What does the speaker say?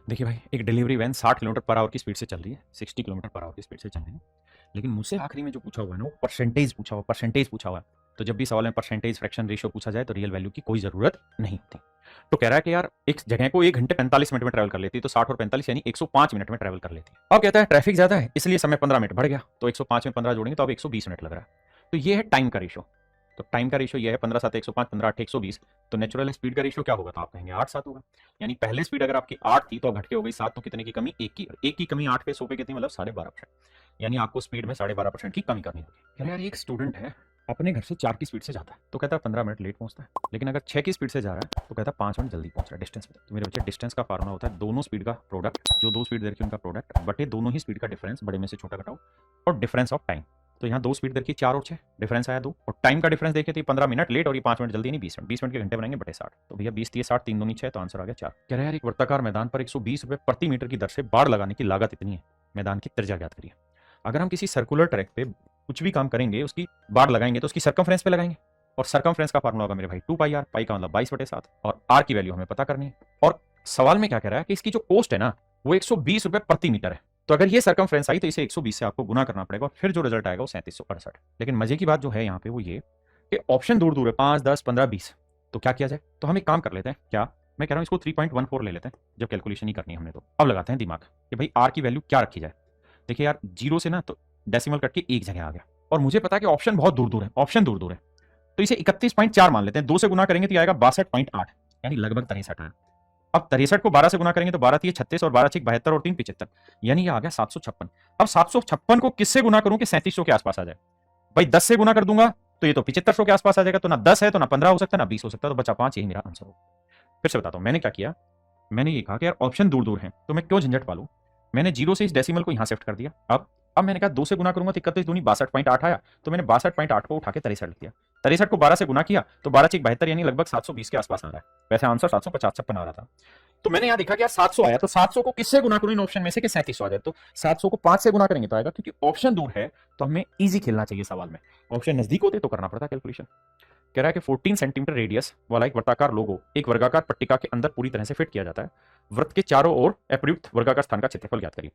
देखिए भाई, एक delivery van 60 kilometre per hour की स्पीड से चल रही है, 60 किलोमीटर पर आवर की स्पीड से चल रही है। लेकिन मुझसे आखिरी में जो पूछा हुआ है ना, वो परसेंटेज पूछा हुआ है। तो जब भी सवाल में परसेंटेज फ्रैक्शन रेशियो पूछा जाए तो रियल वैल्यू की कोई ज़रूरत नहीं होती। तो कह रहा है कि यार एक जगह को 1 घंटे 45 मिनट में ट्रैवल कर लेती है, तो 60 और 45 यानी 105 मिनट में ट्रैवल कर लेती है। अब कहता है ट्रैफिक ज़्यादा है, इसलिए समय 15 मिनट बढ़ गया, तो 105 में 15 जोड़ेंगे तो अब 120 मिनट लग रहा है। तो ये है टाइम का रेशियो। तो टाइम का रेशियो ये है 15 7 105, 15 8 120। तो नेचुरल स्पीड का रेशियो क्या होगा? तो आप कहेंगे 8 7 होगा। यानी पहले स्पीड अगर आपकी 8 थी तो अब घट के हो गई 7, तो कितने की कमी? एक की कमी 8 पे 100 पे कितनी? मतलब 12.5%। यानी आपको स्पीड में 12.5% की कमी करनी होगी। कह रहे यार एक स्टूडेंट है, अपने घर से 4 की स्पीड से जाता है तो कहता है 15 मिनट लेट पहुंचता है, लेकिन अगर 6 की स्पीड से जा रहा है तो कहता है 5 मिनट जल्दी पहुंच रहा है डिस्टेंस में। तो मेरे बच्चे, डिस्टेंस का फार्मूला होता है दोनों स्पीड का प्रोडक्ट, जो दो स्पीड दे रखी है उनका प्रोडक्ट बटे दोनों ही स्पीड का डिफरेंस, बड़े में से छोटा घटाओ, और डिफरेंस ऑफ टाइम। तो यहाँ दो स्पीड देखिए 4 और 6, डिफरेंस आया 2, और टाइम का डिफरेंस देखिए तो 15 मिनट लेट और ये 5 मिनट जल्दी, नहीं 20 मिनट। 20 मिनट के घंटे बनेंगे बटे 60। तो भैया 20 3 60, 3 दूनी 6, तो आंसर आ गया 4। कह रहे हैं यार एक वृत्ताकार मैदान पर 120 रुपए प्रति मीटर की दर से बाड़ लगाने की लागत इतनी है, मैदान की त्रिज्या ज्ञात करिए। अगर हम किसी सर्कुलर ट्रैक पे कुछ भी काम करेंगे, उसकी बाड़ लगाएंगे तो उसकी सर्कमफ्रेंस पे लगाएंगे, और सर्कमफ्रेंस का फार्मूला होगा मेरे भाई 2 पाई आर, पाई का मतलब 22/7, और आर की वैल्यू हमें पता करनी है। और सवाल में क्या कह रहा है कि इसकी जो कॉस्ट है ना, वो 120 रुपए प्रति मीटर है। तो अगर ये सर्कमफ्रेंस आई तो इसे 120 से आपको गुना करना पड़ेगा, और फिर जो रिजल्ट आएगा वो 3768। लेकिन मजे की बात जो है यहाँ पे वो ये कि ऑप्शन दूर दूर है, 5 10 15 20। तो क्या किया जाए? तो हम एक काम कर लेते हैं, क्या मैं कह रहा हूँ इसको 3.14 ले लेते हैं, जब कैलकुलेशन ही करनी है हमने। तो अब लगाते हैं दिमाग कि भाई आर की वैल्यू क्या रखी जाए। देखिए यार, जीरो से ना तो डेसिमल कट के एक जगह आ गया, और मुझे पता है कि ऑप्शन बहुत दूर दूर है, ऑप्शन दूर दूर है। तो इसे 31.4 मान लेते हैं, 2 से गुना करेंगे तो आएगा 62.8, यानी लगभग 63 आया। अब 63 को 12 से गुना करेंगे तो 12 3 36, और 12 6 72, और 3 75, यानी ये आ गया 756। अब 756 को किससे गुना करूं कि 3700 के आसपास आ जाए? भाई 10 से गुना कर दूंगा तो ये तो 7500 के आसपास आ जाएगा। तो ना 10 है तो ना 15 हो सकता है, ना 20 हो सकता है, तो बचा 5, यही मेरा आंसर होगा। फिर से बताता हूं मैंने क्या किया। मैंने ये कहा कि यार ऑप्शन दूर दूर है तो मैं क्यों झंझट पालू। मैंने जीरो से इस डेसिमल को यहां शिफ्ट कर दिया। अब मैंने कहा 2 से गुना करूंगा तो 31 दूनी 62.8 आया, तो मैंने 62.8 को उठा के 63 लिख दिया। 63 को 12 से गुना किया तो 12 6 72, यानी लगभग 720 के आसपास आ रहा है। वैसे आंसर 750 56 आ रहा था। तो मैंने यहाँ देखा कि यार 700 आया, तो 700 को किससे गुना करूं इन ऑप्शन में से कि 3700 आ जाए? तो 700 को 5 से गुना करेंगे तो आएगा, क्योंकि ऑप्शन दूर है तो हमें इजी खेलना चाहिए सवाल में। ऑप्शन नजदीक होते तो करना पड़ता कैलकुलेशन। कह रहा है कि 14 सेंटीमीटर रेडियस वाला एक वर्ताकार लोगो एक वर्गाकार पट्टिका के अंदर पूरी तरह से फिट किया जाता है। वृत्त के चारों ओर अप्रयुक्त वर्गाकार स्थान का क्षेत्रफल ज्ञात करिए।